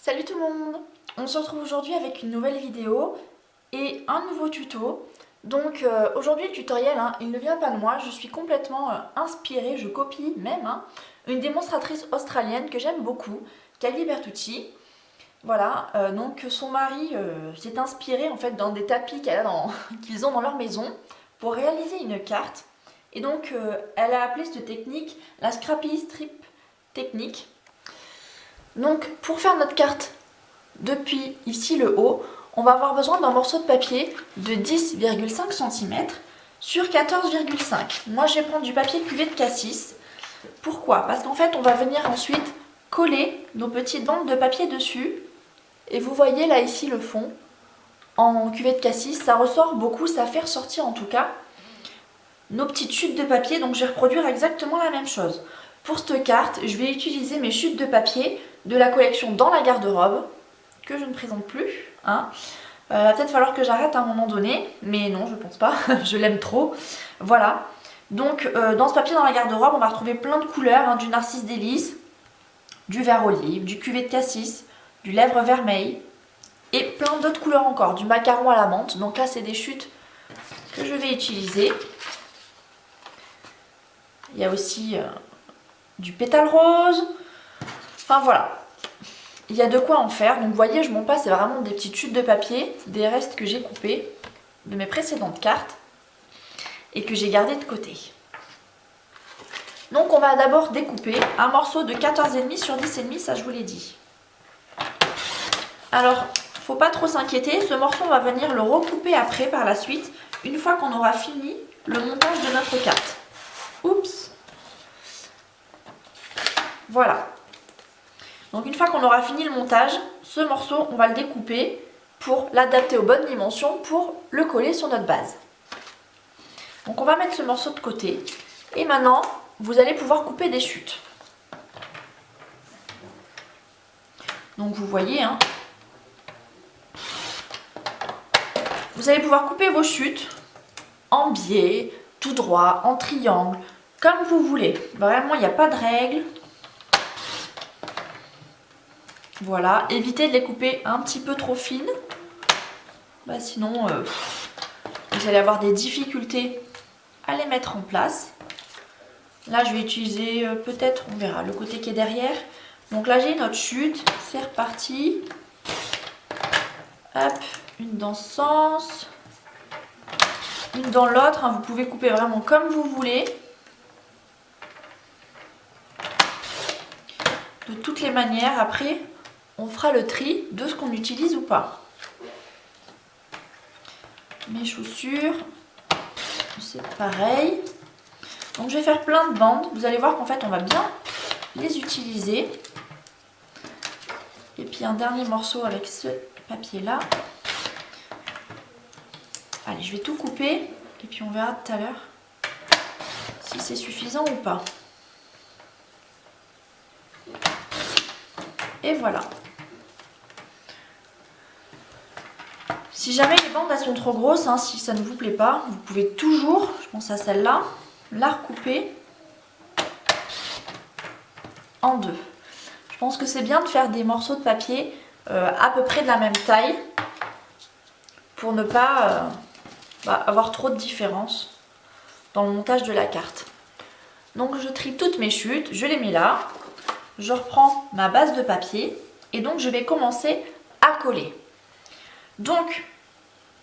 Salut tout le monde! On se retrouve aujourd'hui avec une nouvelle vidéo et un nouveau tuto. Donc aujourd'hui le tutoriel, il ne vient pas de moi, je suis complètement inspirée, je copie même une démonstratrice australienne que j'aime beaucoup, Kylie Bertucci. Voilà, donc son mari s'est inspiré en fait dans des tapis qu'ils ont dans leur maison pour réaliser une carte. Et donc elle a appelé cette technique la Scrappy Strip technique. Donc pour faire notre carte depuis ici le haut, on va avoir besoin d'un morceau de papier de 10,5 cm sur 14,5. Moi je vais prendre du papier cuvette Cassis. Pourquoi? Parce qu'en fait on va venir ensuite coller nos petites bandes de papier dessus. Et vous voyez là ici le fond en cuvette Cassis, ça ressort beaucoup, ça fait ressortir en tout cas nos petites chutes de papier. Donc je vais reproduire exactement la même chose. Pour cette carte, je vais utiliser mes chutes de papier de la collection Dans la garde-robe, que je ne présente plus. Va peut-être falloir que j'arrête à un moment donné, mais non, je pense pas, je l'aime trop. Voilà, donc dans ce papier Dans la garde-robe, on va retrouver plein de couleurs, du narcisse délice, du vert olive, du cuvette Cassis, du lèvre vermeil, et plein d'autres couleurs encore, du macaron à la menthe. Donc là, c'est des chutes que je vais utiliser. Il y a aussi du pétale rose. Enfin voilà, il y a de quoi en faire. Donc vous voyez, je monte pas, c'est vraiment des petites chutes de papier, des restes que j'ai coupés de mes précédentes cartes et que j'ai gardé de côté. Donc on va d'abord découper un morceau de 14,5 sur 10,5, ça je vous l'ai dit. Alors, faut pas trop s'inquiéter, ce morceau on va venir le recouper après par la suite, une fois qu'on aura fini le montage de notre carte. Oups! Voilà. Donc une fois qu'on aura fini le montage, ce morceau, on va le découper pour l'adapter aux bonnes dimensions pour le coller sur notre base. Donc on va mettre ce morceau de côté. Et maintenant, vous allez pouvoir couper des chutes. Donc vous voyez, vous allez pouvoir couper vos chutes en biais, tout droit, en triangle, comme vous voulez. Vraiment, il n'y a pas de règle. Voilà, évitez de les couper un petit peu trop fines. Sinon, vous allez avoir des difficultés à les mettre en place. Là, je vais utiliser peut-être, on verra, le côté qui est derrière. Donc là, j'ai notre chute, c'est reparti. Hop, une dans ce sens, une dans l'autre. Vous pouvez couper vraiment comme vous voulez. De toutes les manières, après, on fera le tri de ce qu'on utilise ou pas. Mes chaussures, c'est pareil. Donc je vais faire plein de bandes. Vous allez voir qu'en fait on va bien les utiliser. Et puis un dernier morceau avec ce papier là. Allez, je vais tout couper et puis on verra tout à l'heure si c'est suffisant ou pas. Et voilà. Si jamais les bandes elles sont trop grosses, si ça ne vous plaît pas, vous pouvez toujours, je pense à celle-là, la recouper en deux. Je pense que c'est bien de faire des morceaux de papier à peu près de la même taille pour ne pas avoir trop de différence dans le montage de la carte. Donc je trie toutes mes chutes, je les mets là, je reprends ma base de papier et donc je vais commencer à coller. Donc,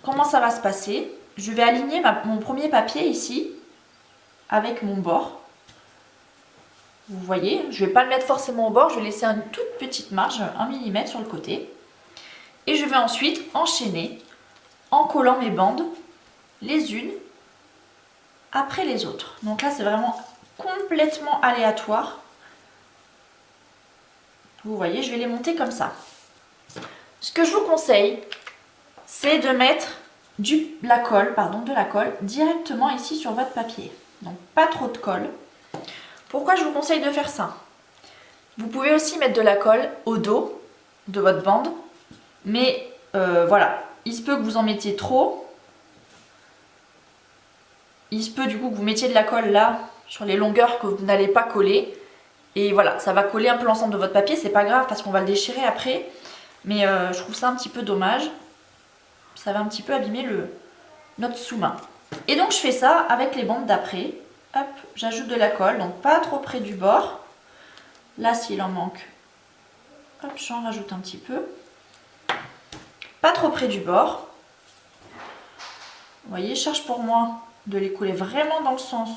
comment ça va se passer? Je vais aligner mon premier papier ici avec mon bord. Vous voyez, je ne vais pas le mettre forcément au bord, je vais laisser une toute petite marge, 1 mm sur le côté. Et je vais ensuite enchaîner en collant mes bandes les unes après les autres. Donc là, c'est vraiment complètement aléatoire. Vous voyez, je vais les monter comme ça. Ce que je vous conseille, c'est de mettre de la colle directement ici sur votre papier. Donc pas trop de colle. Pourquoi je vous conseille de faire ça? Vous pouvez aussi mettre de la colle au dos de votre bande, mais voilà, il se peut que vous en mettiez trop. Il se peut du coup que vous mettiez de la colle là, sur les longueurs que vous n'allez pas coller. Et voilà, ça va coller un peu l'ensemble de votre papier, c'est pas grave parce qu'on va le déchirer après. Mais je trouve ça un petit peu dommage. Ça va un petit peu abîmer notre sous-main. Et donc je fais ça avec les bandes d'après. Hop, j'ajoute de la colle, donc pas trop près du bord. Là, s'il en manque, hop, j'en rajoute un petit peu. Pas trop près du bord. Vous voyez, je cherche pour moi de les couler vraiment dans le sens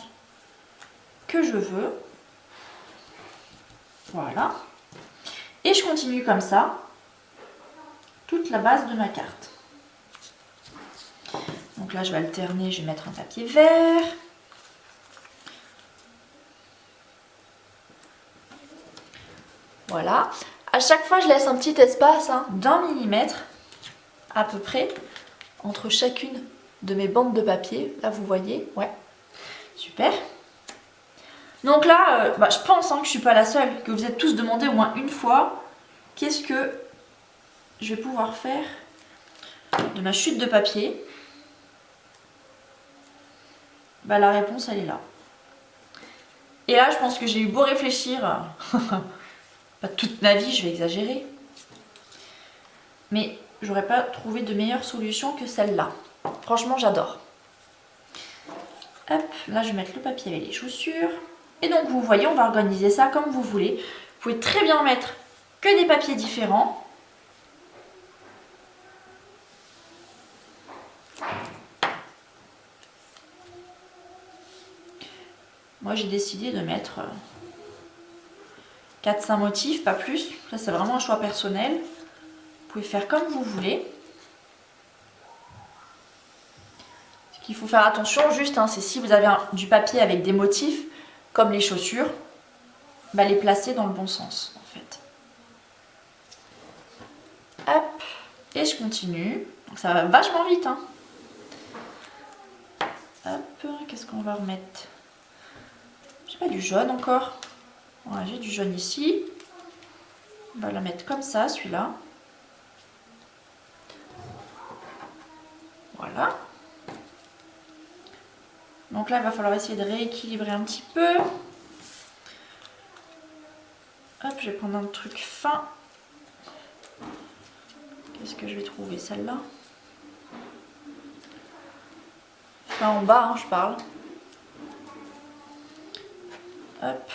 que je veux. Voilà. Et je continue comme ça toute la base de ma carte. Donc là, je vais alterner, je vais mettre un papier vert. Voilà. À chaque fois, je laisse un petit espace d'1 millimètre à peu près entre chacune de mes bandes de papier. Là, vous voyez, ouais, super. Donc là, je pense que je ne suis pas la seule, que vous êtes tous demandé au moins une fois qu'est-ce que je vais pouvoir faire de ma chute de papier. La réponse, elle est là. Et là, je pense que j'ai eu beau réfléchir, pas toute ma vie, je vais exagérer, mais j'aurais pas trouvé de meilleure solution que celle-là. Franchement, j'adore. Hop, là, je vais mettre le papier avec les chaussures. Et donc, vous voyez, on va organiser ça comme vous voulez. Vous pouvez très bien mettre que des papiers différents. Moi, j'ai décidé de mettre 4-5 motifs, pas plus. Ça, c'est vraiment un choix personnel. Vous pouvez faire comme vous voulez. Ce qu'il faut faire attention, juste, c'est si vous avez du papier avec des motifs, comme les chaussures, les placer dans le bon sens, en fait. Hop, et je continue. Donc, ça va vachement vite. Hop, qu'est-ce qu'on va remettre? J'ai pas du jaune encore. Voilà, j'ai du jaune ici. On va la mettre comme ça, celui-là. Voilà. Donc là, il va falloir essayer de rééquilibrer un petit peu. Hop, je vais prendre un truc fin. Qu'est-ce que je vais trouver? Celle-là. Fin en bas, je parle. Hop.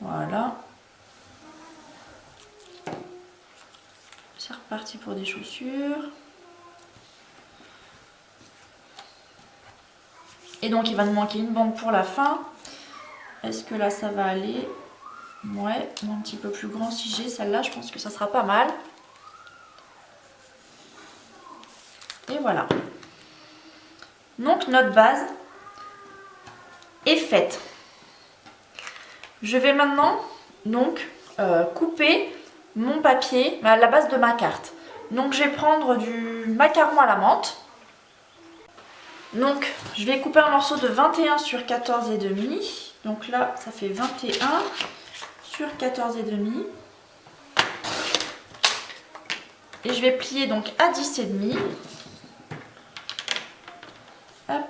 Voilà. C'est reparti pour des chaussures. Et donc il va nous manquer une bande pour la fin. Est-ce que là ça va aller? Ouais, un petit peu plus grand si j'ai celle-là, je pense que ça sera pas mal. Et voilà. Donc notre base est faite. Je vais maintenant donc couper mon papier à la base de ma carte. Donc je vais prendre du macaron à la menthe. Donc je vais couper un morceau de 21 sur 14,5. Donc là ça fait 21 sur 14,5. Et je vais plier donc à 10,5. Hop.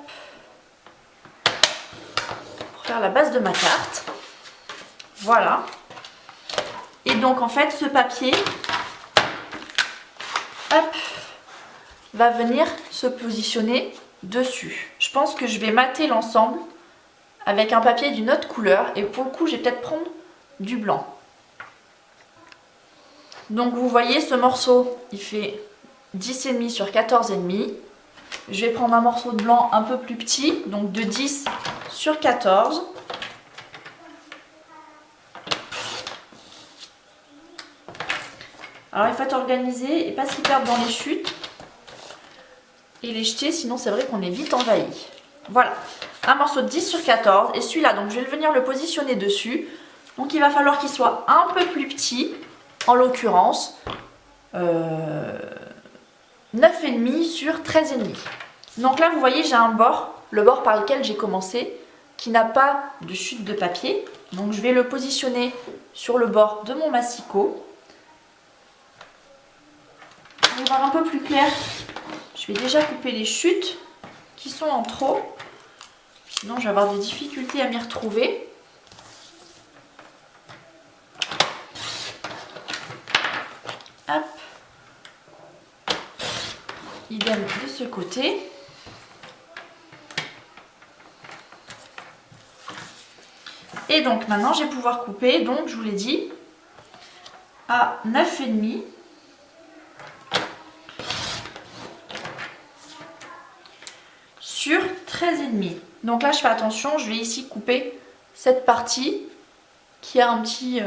Pour faire la base de ma carte. Voilà. Et donc en fait ce papier, hop, va venir se positionner dessus. Je pense que je vais mater l'ensemble avec un papier d'une autre couleur et pour le coup je vais peut-être prendre du blanc. Donc vous voyez ce morceau il fait 10,5 sur 14,5. Je vais prendre un morceau de blanc un peu plus petit, donc de 10 sur 14. Alors il faut être organisé et pas s'y perdre dans les chutes et les jeter, sinon c'est vrai qu'on est vite envahi. Voilà, un morceau de 10 sur 14 et celui-là, donc je vais venir le positionner dessus. Donc il va falloir qu'il soit un peu plus petit, en l'occurrence 9,5 sur 13,5. Donc là vous voyez j'ai un bord, le bord par lequel j'ai commencé, qui n'a pas de chute de papier. Donc je vais le positionner sur le bord de mon massicot. Pour voir un peu plus clair, je vais déjà couper les chutes qui sont en trop. Sinon, je vais avoir des difficultés à m'y retrouver. Hop. Idem de ce côté. Et donc maintenant je vais pouvoir couper, donc je vous l'ai dit, à 9,5 sur 13,5. Donc là je fais attention, je vais ici couper cette partie qui a un petit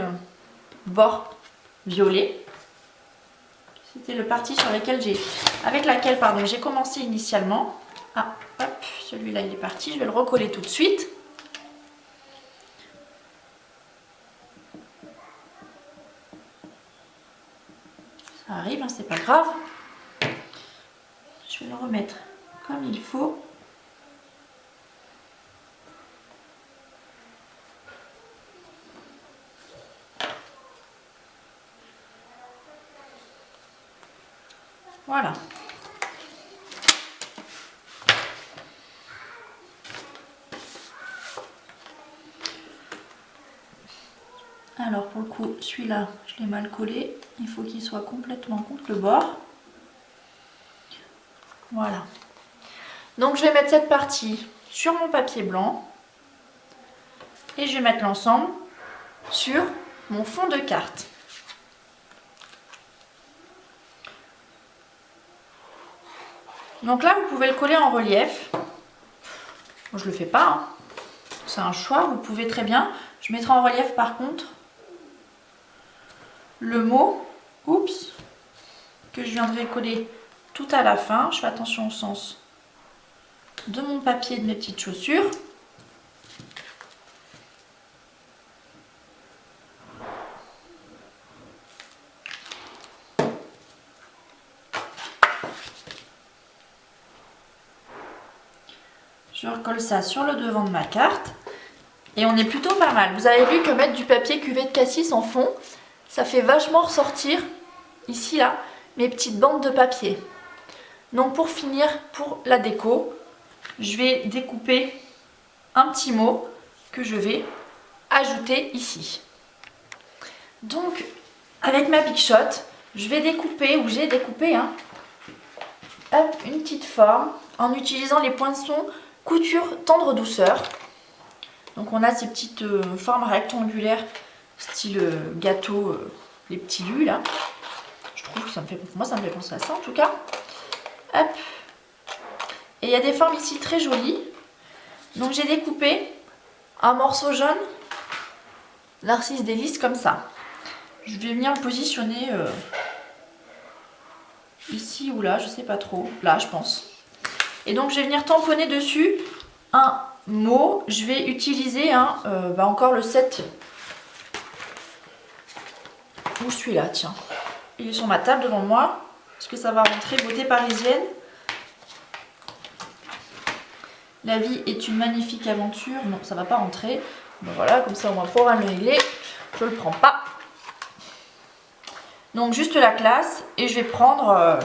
bord violet. C'était le parti sur lequel avec laquelle j'ai commencé initialement. Ah, hop, celui-là il est parti, je vais le recoller tout de suite. Ça arrive, hein, c'est pas grave. Je vais le remettre comme il faut. Voilà. Alors pour le coup, celui-là, je l'ai mal collé. Il faut qu'il soit complètement contre le bord. Voilà. Donc je vais mettre cette partie sur mon papier blanc. Et je vais mettre l'ensemble sur mon fond de carte. Donc là, vous pouvez le coller en relief. Moi, je le fais pas, hein. C'est un choix, vous pouvez très bien. Je mettrai en relief par contre le mot, oups, que je viendrai coller tout à la fin. Je fais attention au sens de mon papier et de mes petites chaussures. Je recolle ça sur le devant de ma carte. Et on est plutôt pas mal. Vous avez vu que mettre du papier cuvée de cassis en fond, ça fait vachement ressortir, ici là, mes petites bandes de papier. Donc pour finir, pour la déco, je vais découper un petit mot que je vais ajouter ici. Donc avec ma Big Shot, je vais découper, ou j'ai découpé, hein, hop, une petite forme en utilisant les poinçons couture tendre douceur. Donc on a ces petites formes rectangulaires style gâteau, les petits lus là. Je trouve que ça me fait, moi ça me fait penser à ça en tout cas. Hop. Et il y a des formes ici très jolies. Donc j'ai découpé un morceau jaune Narcisse délice comme ça. Je vais venir le positionner ici ou là, je sais pas trop. Là je pense. Et donc je vais venir tamponner dessus un mot. Je vais utiliser encore le 7 ou celui-là, tiens. Il est sur ma table devant moi. Est-ce que ça va rentrer? Beauté parisienne. La vie est une magnifique aventure. Non, ça va pas rentrer. Ben voilà, comme ça au moins pour le régler. Je le prends pas. Donc juste la classe. Et je vais prendre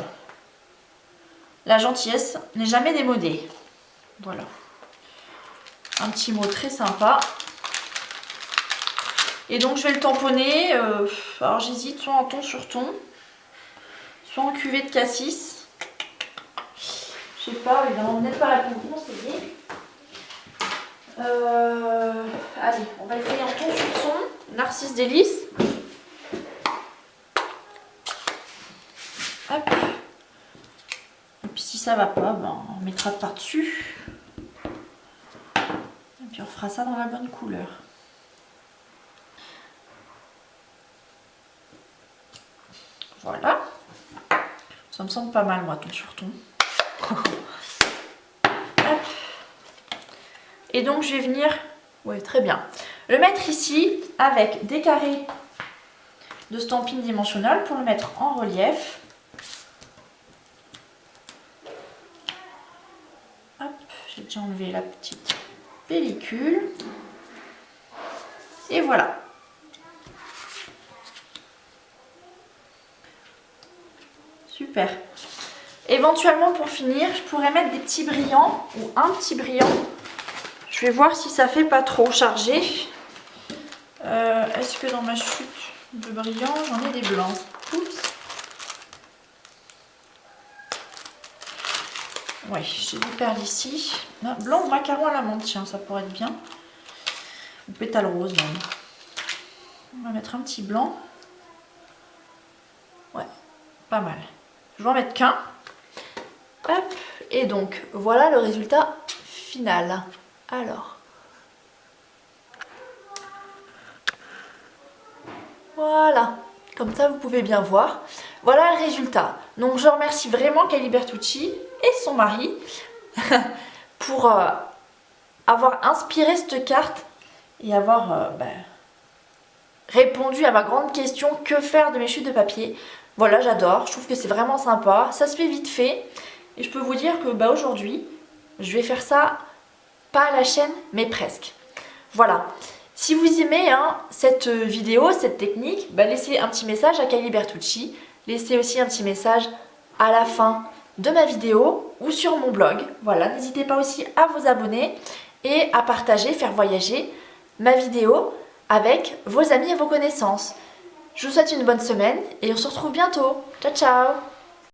la gentillesse n'est jamais démodée. Voilà. Un petit mot très sympa. Et donc je vais le tamponner. Alors j'hésite soit en ton sur ton, soit en cuvée de cassis. Je sais pas, évidemment, vous n'êtes pas là pour me conseiller. Allez, on va essayer en ton sur son. Narcisse délice. Hop. Et puis si ça va pas, ben, on mettra par-dessus. Et puis on fera ça dans la bonne couleur. Voilà. Ça me semble pas mal, moi, ton sur ton. Hop. Et donc je vais venir, ouais, très bien, le mettre ici avec des carrés de Stampin' Dimensional pour le mettre en relief. Hop, j'ai déjà enlevé la petite pellicule. Et voilà. Super. Éventuellement pour finir, je pourrais mettre des petits brillants ou un petit brillant. Je vais voir si ça fait pas trop chargé. Est-ce que dans ma chute de brillants, j'en ai des blancs? Oups. Ouais, j'ai des perles ici. Blanc ou macaron à la menthe, tiens, ça pourrait être bien. Ou pétale rose même. On va mettre un petit blanc. Ouais, pas mal. Je vais en mettre qu'un. Hop, et donc, voilà le résultat final. Alors. Voilà, comme ça vous pouvez bien voir. Voilà le résultat. Donc je remercie vraiment Kylie Bertucci et son mari pour avoir inspiré cette carte et avoir répondu à ma grande question, que faire de mes chutes de papier. Voilà, j'adore, je trouve que c'est vraiment sympa, ça se fait vite fait. Et je peux vous dire que aujourd'hui, je vais faire ça, pas à la chaîne, mais presque. Voilà. Si vous aimez cette vidéo, cette technique, laissez un petit message à Kylie Bertucci. Laissez aussi un petit message à la fin de ma vidéo ou sur mon blog. Voilà, n'hésitez pas aussi à vous abonner et à partager, faire voyager ma vidéo avec vos amis et vos connaissances. Je vous souhaite une bonne semaine et on se retrouve bientôt. Ciao, ciao!